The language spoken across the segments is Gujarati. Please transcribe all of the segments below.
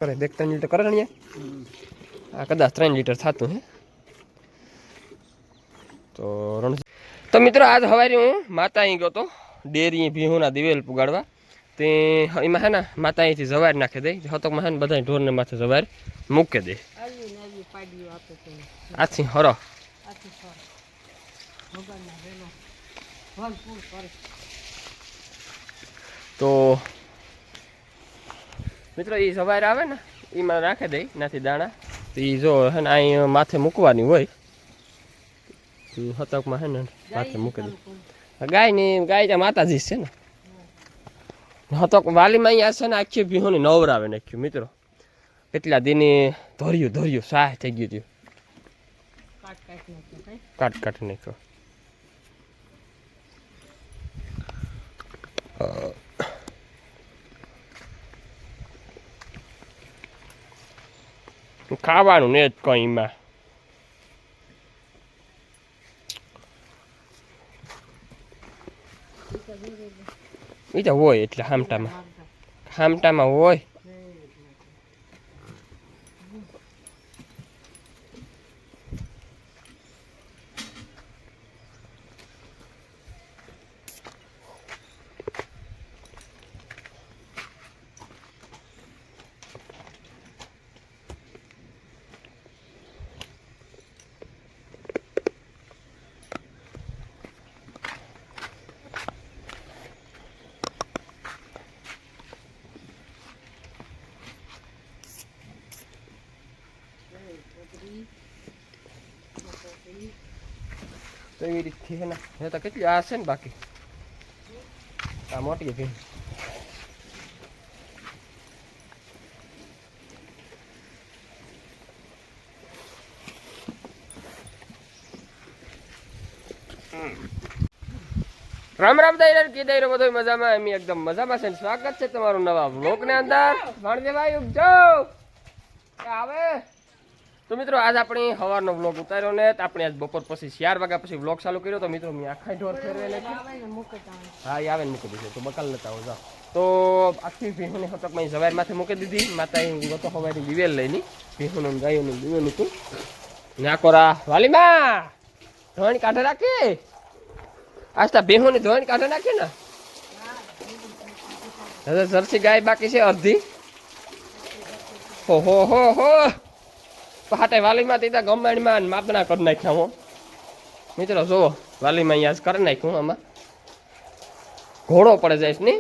કરે દેખ 3 લીટર કરે ને આ કદાચ 3 લીટર થતું હે તો મિત્રો આજ સવારે હું માતા અહીં ગયો તો ડેરી ભીહુના દિવેલ પુગાડવા તે એમાં હે ને માતા અહીંથી જવાર નાખી દે હતકમાં હે ને બધા ઢોરને માથે જવાર મૂકી દે આથી હરો તો મિત્રો એ સવારે આવે ને એમાં રાખી દે નાથી દાણા તો એ જો હે ને અહીં માથે મૂકવાની હોય હતકમાં હે ને માથે મૂકી દે ગાય ત્યાં માતાજી છે ને હતક વાલીમાં અહીંયા છે ને આખી ભીહોની નવરાવે નાખ્યું મિત્રો કેટલા દિને ધોર્યું સાહ થઈ ગયું હતું કાટ નાખ્યો ખાવાનું ને જ કઈ એમાં એ તો હોય એટલે હામટામાં હોય તો એવી રીતથી હે ને એ તો કેટલી આ છે ને બાકી આ મોટી ભીમ રામ દાયરા કી દાયરો બધો મજામાં એમ એકદમ મજામાં છે સ્વાગત છે તમારું નવા વ્લોગ ને અંદર ભણદેભાઈ ઉગજો આવે તો મિત્રો આજ આપણે સવારનો વ્લોગ ઉતાર્યો ને આપણે આજ બપોર પછી 4 વાગ્યા પછી વ્લોગ ચાલુ કર્યો તો મિત્રો મેં આખા ઢોર ફેરવે હા એ આવે ને મૂકી દીધું તો બકાલ લેતા આવો તો આખી ભીહુને હતકમાં સવાર માથે મૂકી દીધી માતા ગતો સવારે દિવેલ લઈને ભીહુનું ગાયોનું દિવેલ હતું નાકોરા વાલીમાં ધોણી કાઢે રાખી આજતા ભીહુની ધોણી કાઢે નાખી ને હવે જર્સી ગાય બાકી છે અડધી હો હાટે વાલીમાં ત્યાં ગમાણીમાં માપના કરી નાખ્યા હું મિત્રો જુઓ વાલીમાં અહીંયા કરી નાખ્યું આમાં ઘોડો પડે જાય ને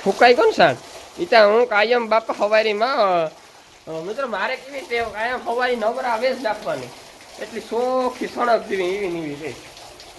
ફૂકાઈ કોણ સાણ એ ત્યાં હું કાયમ બાપા હવારીમાં મિત્રો મારે કેવી ટેવ કાયમ હવારી નવરા આવે જ નાખવાની એટલી સોખી સણક જેવી એવી નીવી છે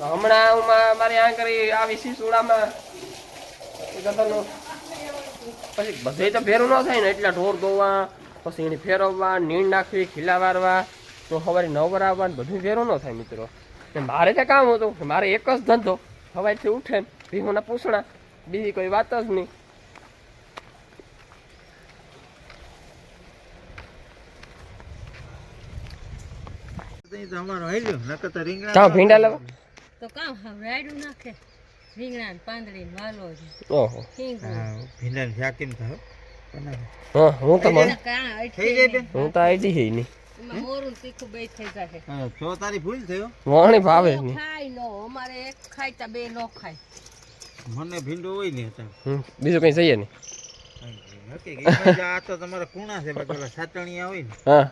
હમણાં હું મારે આ કરી આવી શીસુડામાં પછી બધે તો ભેરું ન થાય ને એટલા ઢોર ધોવા પછી એને ફેરવવા નીણ નાખવી ખીલા વારવા તો સવારે નવરા આવવા બધું ભેરું ન થાય મિત્રો મારે ત્યાં કામ હતું મારે એક જ ધંધો સવારથી ઉઠે ને ભીહોના પૂછણા બીજી કોઈ વાત જ નહીં ભીંડા લેવા તો કામ રાયડું નાખે રીંગણા ને પાંદડી ને વાલો છે ઓહો ભીંડા ને શાકીમ થાવ હા હું તો આઈડી હે ની એમાં મોરું તીખું બે થઈ જાય હા છો તારી ભૂલ થયો વાણી ભાવે ની ખાય નો અમારે એક ખાય તા બે નો ખાય મને ભીંડો હોય ને હતા બીજું કઈ જઈએ ને નક્કી કે આ તો તમારા કુણા છે બાકી સાતણિયા હોય ને હા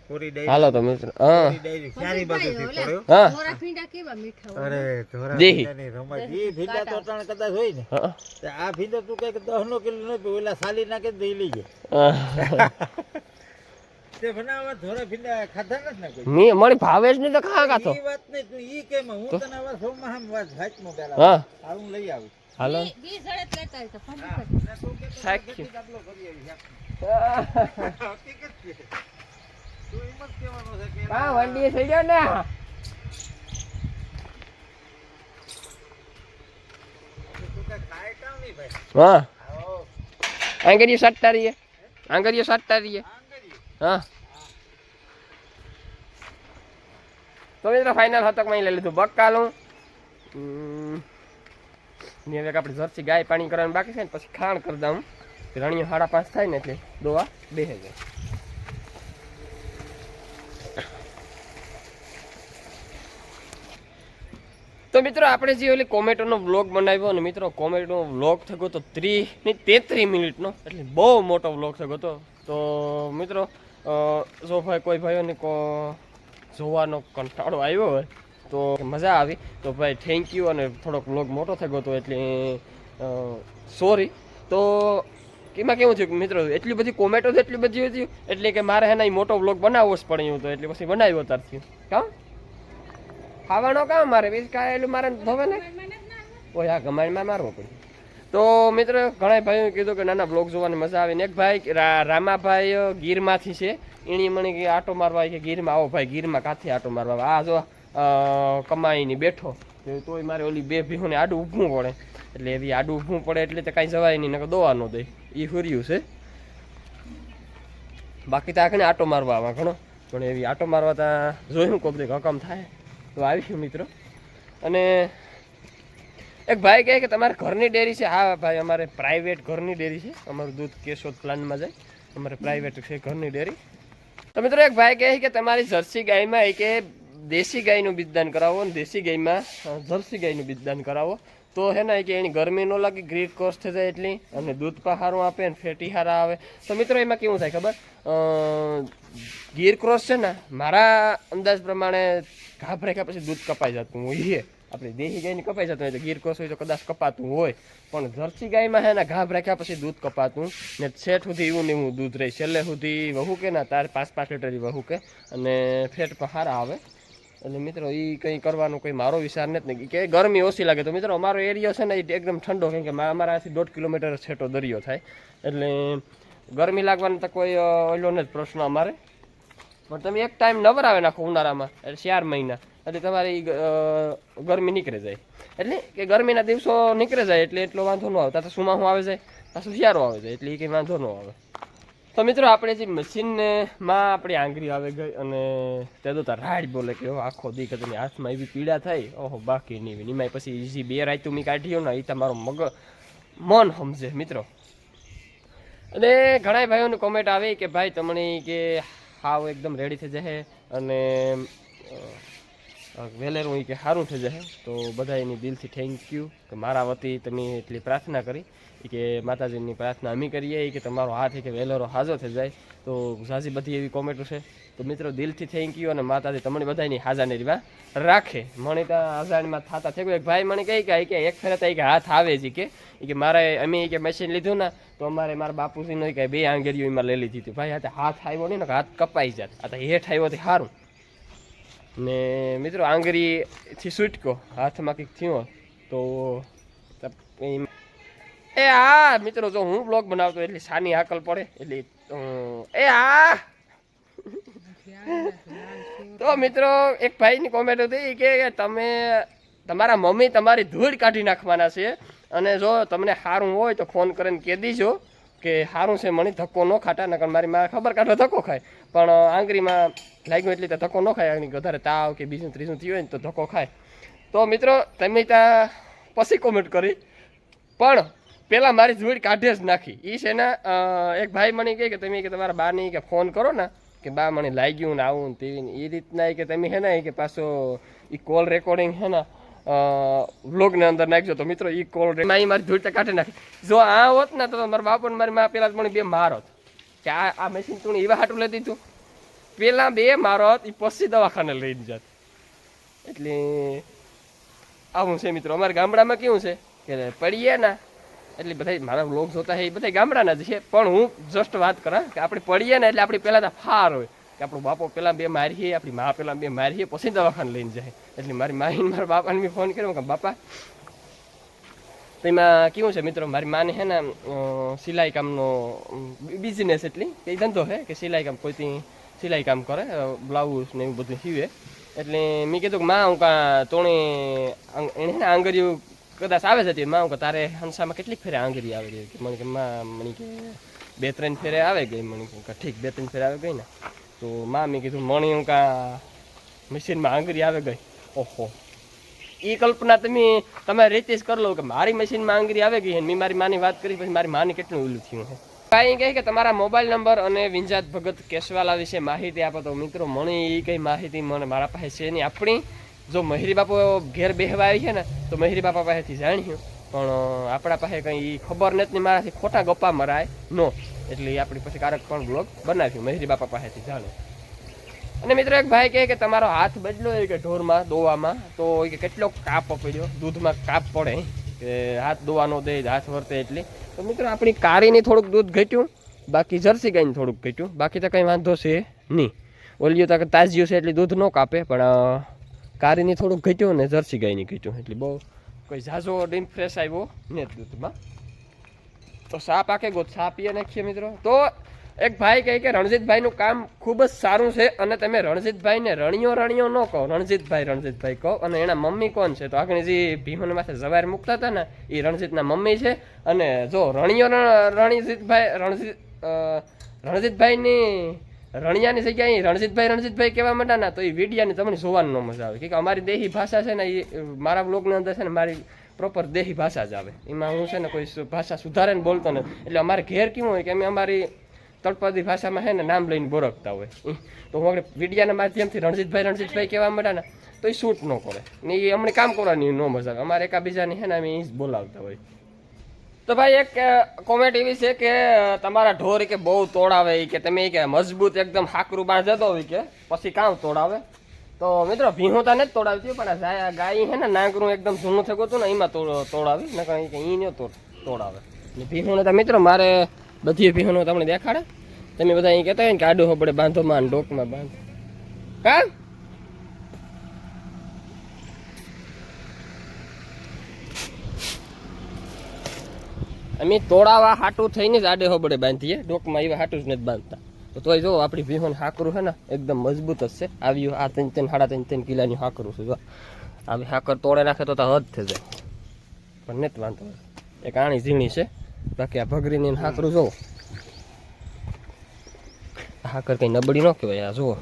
કોરી ડાયરી હાલો તો મિત્ર હા ડાયરી ચારી બાજુથી પડ્યો હા મોરા ભીંડા કેવા મીઠા અરે ધોરા દેહી. ભીંડાની રમત ઈ ભીંડા તો ત્રણ કદાચ હોય ને હા તે આ ભીંડા તું કઈક 10 નો કિલો નો ઓલા સાલી નાખે દઈ લઈ જાય તે બનાવવા ધોરા ભીંડા ખાધા નથી ને કોઈ ની મને ભાવે જ નહીં તો ખા ખાતો ઈ વાત નહીં તું ઈ કેમ હું તને આવા સોમાં હમ વાત ભાઈમાં પેલા હા આવું લઈ આવું હાલો બી જડત લેતા હોય તો ફટાફટ સાક્ષી આપલો કરી આવી હકીકત છે તું હિંમત કેવાનો છે કે હા વંડી થઈ ગયો ને તું કઈ ખાય કામ નહીં ભાઈ હા આવો આંગળીઓ સાટતા રહીએ આંગળીઓ સાટતા રહીએ આંગળી હા તો મિત્રો ફાઇનલ હતકમાં લઈ લીધું બકાલું ને હવે આપણે જર્સી ગાય પાણી કરવાનું બાકી છે ને પછી ખાણ કરી દઉં રણીઓ 5:30 થાય ને એટલે દોવા બેસે જાય. તો મિત્રો આપણે જે ઓલી કોમેટોનો વ્લોગ બનાવ્યો ને મિત્રો કોમેટોનો વ્લોગ થયો તો 30 ને 33 મિનિટનો એટલે બહુ મોટો વ્લોગ થયો હતો. તો મિત્રો જો ભાઈ કોઈ ભાઈઓને જોવાનો કંટાળો આવ્યો હોય તો મજા આવી તો ભાઈ થેન્ક યુ. અને થોડોક વ્લોગ મોટો થયો હતો એટલે સોરી. તો એમાં કેવું થયું મિત્રો એટલી બધી કોમેટો એટલી બધી હતી એટલે કે મારે એના મોટો વ્લોગ બનાવવો જ પડ્યો હતો એટલે પછી બનાવ્યો તારથી કામ ખાવાનો કામ મારે બીજ કાંઈ એટલું મારે ધોવે ને ઓય આ ગમાણીમાં મારવો પડ્યું. તો મિત્રો ઘણા ભાઈઓ કીધું કે નાના બ્લોગ જોવાની મજા આવે ને એક ભાઈ રામાભાઈ ગીરમાંથી છે એની મને કે આટો મારવા કે ગીરમાં આવો ભાઈ ગીરમાં કાંથી આટો મારવા આ જો કમાઈને બેઠો તોય મારે ઓલી 2 ભીહોને આડું ઊભું પડે એટલે એવી આડું ઊભું પડે એટલે તો કાંઈ જવાય નહીં નકર દોવા ન દે એ હુર્યું છે. બાકી તો આખને આટો મારવા આવા ઘણો પણ એવી આટો મારવા ત્યાં જોયું કોક દે હકમ થાય તો આવીશું મિત્રો. અને એક ભાઈ કહે કે તમારે ઘરની ડેરી છે. હા ભાઈ અમારે પ્રાઇવેટ ઘરની ડેરી છે અમારું દૂધ કેશોદ પ્લાનમાં જાય અમારે પ્રાઇવેટ છે ઘરની ડેરી. તો મિત્રો એક ભાઈ કહે કે તમારી જર્સી ગાયમાં એ કે દેશી ગાયનું બીજદાન કરાવો ને દેશી ગાયમાં જર્સી ગાયનું બીજદાન કરાવો તો હે ને કે એની ગરમી ન લાગે ગ્રીડ ક્રોસ થઈ જાય એટલી અને દૂધ પણ સારું આપે ને ફેટી સારા આવે. તો મિત્રો એમાં કેવું થાય ખબર ગીર ક્રોસ છે ને મારા અંદાજ પ્રમાણે ઘાપ રાખ્યા પછી દૂધ કપાઈ જતું હોય આપણી દેશી ગાયની કપાઈ જતું હોય તો ગીર ક્રોસ હોય તો કદાચ કપાતું હોય પણ જર્સી ગાયમાં હે ને ઘાપ રાખ્યા પછી દૂધ કપાતું ને શેઠ સુધી એવું ને એવું દૂધ રહે છેલ્લે સુધી વહુ કે ના તારે 5-5 લીટર વહુ કે અને ફેટ પણ સારા આવે. એટલે મિત્રો એ કંઈ કરવાનો કોઈ મારો વિચાર નથી કે ગરમી ઓછી લાગે. તો મિત્રો અમારો એરિયો છે ને એ એકદમ ઠંડો કેમ કે અમારાથી 1.5 કિલોમીટર છેટો દરિયો થાય એટલે ગરમી લાગવાનો તો કોઈ ઓલો નથી પ્રશ્ન અમારે. પણ તમે એક ટાઈમ નવરાવે નાખો ઉનાળામાં એટલે 4 મહિના એટલે તમારી ગરમી નીકળી જાય એટલે કે ગરમીના દિવસો નીકળી જાય એટલે એટલો વાંધો ન આવે. ત્યાં તો સુમાહું આવે જાય પાછું શિયાળો આવે જાય એટલે એ કંઈ વાંધો ન આવે. તો મિત્રો આપણે જે મશીનમાં આપણી આંગળી આવી ગઈ અને તે તો રાડ બોલે કે આખો દી કદની હાથમાં એવી પીડા થાય ઓહો બાકી નહીં એમાં પછી જે 2 રાતું મેં કાઢ્યો ને એ તમારો મન સમજે મિત્રો. અને ઘણા ભાઈઓની કોમેન્ટ આવી કે ભાઈ તમને કે હાવ એકદમ રેડી થઈ જાય અને વેલેરું એ કે સારું થઈ જાય તો બધા એની દિલથી થેન્ક યુ કે મારા વતી તમે એટલી પ્રાર્થના કરી કે માતાજીની પ્રાર્થના અમે કરીએ કે તમારો હાથ કે વેલેરો હાજો થઈ જાય તો ઝાઝી બધી એવી કોમેન્ટો છે. તો મિત્રો દિલથી થેન્ક યુ અને માતાજી તમને બધાની હાજાનેરીમાં રાખે. મને ત્યાં હાજારીમાં થતા થઈ ગયું એક ભાઈ મને કહી કે એક ફેરે તો કે હાથ આવે છે કે મારે અમે કે મશીન લીધું ને તો અમારે મારા બાપુજીનો કે 2 આંગળીઓ એમાં લઈ લીધી હતી ભાઈ હાથ આવ્યો નહીં ને હાથ કપાઈ જાત આ તો હેઠ આવ્યો તો સારું ને મિત્રો આંગળીથી છૂટકો હાથમાં કંઈક થયો તો એ હા મિત્રો જો હું બ્લોગ બનાવતો એટલે સાની હાકલ પડે એટલે એ હા. તો મિત્રો એક ભાઈની કોમેન્ટ હતી કે તમે તમારા મમ્મી તમારી ધૂળ કાઢી નાખવાના છે અને જો તમને સારું હોય તો ફોન કરીને કહી દીજો કે સારું છે મને ધક્કો ન ખાટા નકર મારી માં ખબર કાઢો ધક્કો ખાય પણ આંગળીમાં લાગ્યું એટલે તો ધક્કો ન ખાય વધારે તાવ કે બીજું ત્રીજું થયું હોય ને તો ધક્કો ખાય. તો મિત્રો તમે ત્યાં પછી કોમેન્ટ કરી પણ પહેલાં મારી ધૂળ કાઢે જ નાખી એ છે ને એક ભાઈ મને કહે કે તમે કે તમારા બાની કે ફોન કરો ને કે બા મને લાગ્યું ને આવું ને તેવી એ રીતના કે તમે હે ને કે પાછો એ કોલ રેકોર્ડિંગ હે ને વ્લોગની અંદર નાખજો. તો મિત્રો એ કોલ મારી ધૂળ તો કાઢી નાખી. જો આ હોત ને તો મારા બાપુ ને મારી માં પેલા જ મને 2 મારોત કે આ મશીન તું એવા હાટું લઈ દીધું પેલા 2 મારોત એ પછી દવાખાને લઈને જાત. એટલે આવું છે મિત્રો અમારા ગામડામાં કેવું છે કે પડીએ ને એટલે બધા મારા વ્લોગ જોતા હોય એ બધા ગામડાના જ છે પણ હું જસ્ટ વાત કરા કે આપણે પડીએ ને એટલે આપણી પહેલાં તો ફાર હોય કે આપણો બાપો પહેલાં 2 મારીએ આપણી મા પહેલાં 2 મારીએ પછી દવાખાને લઈને જાય. એટલે મારી માહીને મારા બાપાને મેં ફોન કર્યો કે બાપા તો એમાં કેવું છે મિત્રો મારી માને છે ને સિલાઈ કામનો બિઝનેસ એટલી કંઈ ધંધો છે કે સિલાઈ કામ કોઈ સિલાઈ કામ કરે બ્લાઉઝ ને એવું બધું સીવે. એટલે મેં કીધું કે માં હું કાં તોણે એને ને આંગળીઓ કદાચ આવે છે માં હું તારે હંસામાં કેટલીક ફેરે આંગળી આવે છે મને કે માં મને કે 2-3 ફેરે આવે ગઈ મને કે ઠીક 2-3 ફેરે આવે ગઈ ને તો માં મેં કીધું મણી હું કાં મશીનમાં આંગળી આવે ગઈ ઓહો એ કલ્પના તમારી રીતે જ કરી લો કે મારી મશીનમાં આંગળી આવે ગઈ મેં મારી માની વાત કરી પછી મારી માની કેટલું ઓલું થયું છે. કાંઈ કહે કે તમારા મોબાઈલ નંબર અને વિંજાત ભગત કેશવાલા વિશે માહિતી આપો તો મિત્રો મને એ કંઈ માહિતી મને મારા પાસે છે નહીં. આપણી જો મહેરી બાપો ઘેર બેહવા આવી છે ને તો મહેરી બાપા પાસેથી જાણ્યું પણ આપણા પાસે કંઈ ખબર નથી ને મારાથી ખોટા ગપ્પા મરાય નો એટલે આપણી પાસે કારક પણ બ્લોગ બનાવ્યું મહેરી બાપા પાસેથી જાણે. અને મિત્રો એક ભાઈ કહે કે તમારો હાથ બદલો હોય કે ઢોરમાં દોવામાં તો કે કેટલો કાપ પડ્યો દૂધમાં કાપ પડે કે હાથ દોવાનો દે હાથ વર્તે એટલે. તો મિત્રો આપણી કારીની થોડુંક દૂધ ઘટ્યું બાકી જર્સી ગાયને થોડુંક ઘટ્યું બાકી તો કંઈ વાંધો છે નહીં. ઓલિયું તો તાજિયું છે એટલે દૂધ ન કાપે પણ કારીની થોડુંક ઘટ્યું ને જર્સી ગાયની ઘટ્યું એટલે બહુ કોઈ ઝાઝો ડીમ ફ્રેશ આવ્યો ને દૂધમાં. તો સા પાકે ગો સા પીએ નાખીએ મિત્રો. તો એક ભાઈ કહે કે રણજીતભાઈનું કામ ખૂબ જ સારું છે અને તમે રણજીતભાઈને રણિયો ન કહો રણજીતભાઈ કહો. અને એના મમ્મી કોણ છે તો આગળ જે ભીમોને માથે જવાર મૂકતા હતા ને એ રણજીતના મમ્મી છે. અને જો રણજીતભાઈની રણિયાની જગ્યાએ રણજીતભાઈ કહેવા માંડ્યા ને તો એ વિડિયાની તમને જોવાનું ન મજા આવે કે અમારી દેહી ભાષા છે ને એ મારા બ્લોગની અંદર છે ને મારી પ્રોપર દેહી ભાષા જ આવે. એમાં હું છે ને કોઈ ભાષા સુધારે ને બોલતો નથી. એટલે અમારે ઘેર કેવું હોય કે અમે અમારી તળપદી ભાષામાં છે ને નામ લઈને બોરકતા હોય તો હું આપણે વિડિયાના માધ્યમથી રણજીતભાઈ કહેવા માંડ્યા ને તો એ શૂટ ન કરે ને એ અમને કામ કરવાની ન મજા આવે. અમારે એકાબીજાની છે ને અમે એ જ બોલાવતા હોય. તો ભાઈ એક કોમેન્ટ એવી છે કે તમારા ઢોર કે બહુ તોડાવે કે તમે કે મજબૂત એકદમ હાકરું બાંધ જતો હોય કે પછી કામ તોડાવે. તો મિત્રો ભીહું તો નથી તોડાવતી પણ ગાય છે ને નાગરું એકદમ જૂનું થયું હતું ને એમાં તોડાવી ને કંઈ એ ન તોડાવે. ભીહું તો મિત્રો મારે બધી ભીહું તમને દેખાડે તમે બધા અહીં કહેતા હોય ને કે આડું પડે બાંધોમાં ડોકમાં બાંધો કા અમે તોડાવા હાટું થઈને જ આડે હોબડે બાંધીએ ડોકમાં એવા હાટું જ નથી બાંધતા. તો તોય જો આપણી ભીહોન હાકરું છે ને એકદમ મજબૂત જ છે. આવ્યું આ 3-3 કિલાની હાકરું છે. જો આવી હાકર તોડે નાખે તો હદ થઈ જાય પણ નથી વાંધો. એક આણી ઝીણી છે બાકી આ ભગરીની હાકરું જોવો હાકર કંઈ નબળી ન કહેવાય. આ જુઓ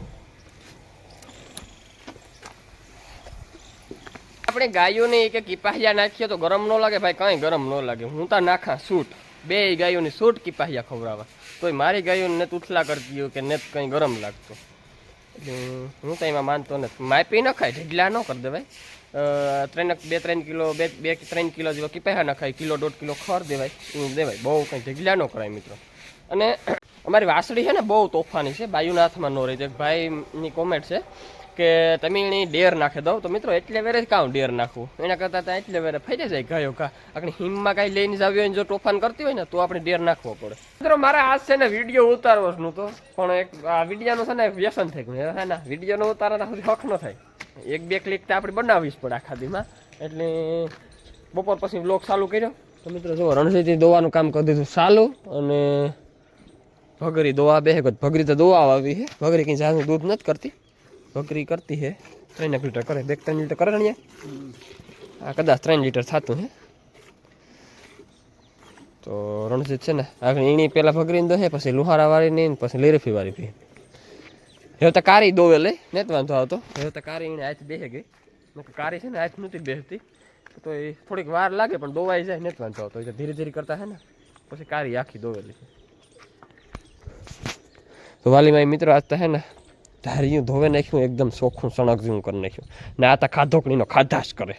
આપણે ગાયોને કે કિપાહિયા નાખીએ તો ગરમ ન લાગે ભાઈ કાંઈ ગરમ ન લાગે. હું તો નાખા સૂટ 2 ગાયોની સૂટ કિપાહિયા ખવડાવવા તોય મારી ગાયોને ને ઉથલા કરતી હોય કે ને કંઈ ગરમ લાગતો એટલે હું તો એમાં માનતો નથી. માપી ન ખાય ઢીગલા ન કરી દેવાય. 2-3 કિલો 2-3 કિલો જેવા કિપાહિયા નખાય 1-1.5 કિલો ખર દેવાય એવું દેવાય. બહુ કંઈ ઢીગલા ન કરાય મિત્રો. અને અમારી વાસળી છે ને બહુ તોફાની છે બાયુના હાથમાં ન રહી. એક ભાઈની કોમેન્ટ છે કે તમે એની ડેર નાખી દો તો મિત્રો એટલે વેરે જ કાં ડેર નાખવું એના કરતાં ત્યાં એટલે વેરે ફરી જાય ગાયો કા આપણે હિમમાં કાંઈ લઈને જ આવી હોય ને જો તોફાન કરતી હોય ને તો આપણે ડેર નાખવો પડે. મિત્રો મારા આજ છે ને વિડીયો ઉતારવાનું તો પણ એક આ વિડીયોનું છે ને વ્યસન થઈ ગયું હે ને વિડીયોનો ઉતારવાના સુધી હક ન થાય. 1-2 ક્લિક તો આપણે બનાવવી જ પડે આખા દીમાં. એટલે બપોર પછી વ્લોગ ચાલુ કર્યો તો મિત્રો જો રણજીતથી દોવાનું કામ કરી દીધું ચાલુ. અને ભગરી દોવા બે ભગરી તો દોવા આવી છે. ભગરી કંઈ જાતનું દૂધ નથી કરતી. ભગરી કરતી છે 3 લીટર કરે 2-3 લીટર કરે ને આ કદાચ 3 લીટર થતું હે. તો રણજીત છે ને આગળ એની પહેલાં ભગરીને દોહે પછી લુહારાવાળીની પછી લેરેફી વાળી પી. હવે તો કારી દોવે લે નથી વાંધો આવતો. હવે તો કારી એને હાથ બેસે ગઈ કારી છે ને હાથ નથી બેસતી તો એ થોડીક વાર લાગે પણ દોવાઈ જાય નથી વાંધો આવતો. ધીરે ધીરે કરતા હે ને પછી કારી આખી દોવેલી છે. તો વાલીમાં મિત્રો આજ તો હે ને ધાર્યું ધોવે નાખ્યું એકદમ ચોખ્ખું સણક જેવું કરી નાખ્યું ને આ તો ખાધોકડીનો ખાધાશ કરે.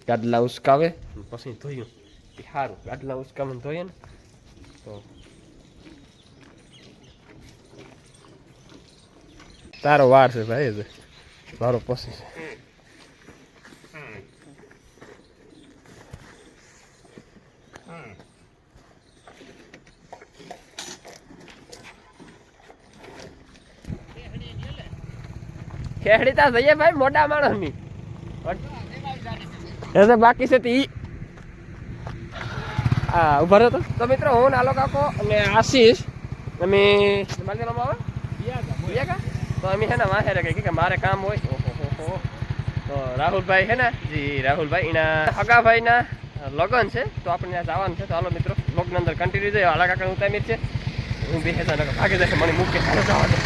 ગાડલા ઉસકાવે પછી ધોયું સારું ગાડલા ઉસકાવે ધોઈએ ને તો તારો વાર છે ભાઈ મારો પછી છે. ખેડી તા જઈએ ભાઈ મોટા માણસ ની એ બાકી છે તી હા ઉભા રહ્યો તો મિત્રો હું નાલો કાકો અને આશીષ અમે મારી નામ આવે કા તો અમે છે ને વાંચે રહે કે મારે કામ હોય. ઓહો તો રાહુલભાઈ છે ને જી રાહુલભાઈ એના હગાભાઈના લગ્ન છે તો આપણે ત્યાં જવાનું છે. તો હાલો મિત્રો બ્લોગની અંદર કન્ટિન્યુ જાય આલા કાકા ઉતામીર છે હું બે ભાગી જશે મને મૂકી જવા દે.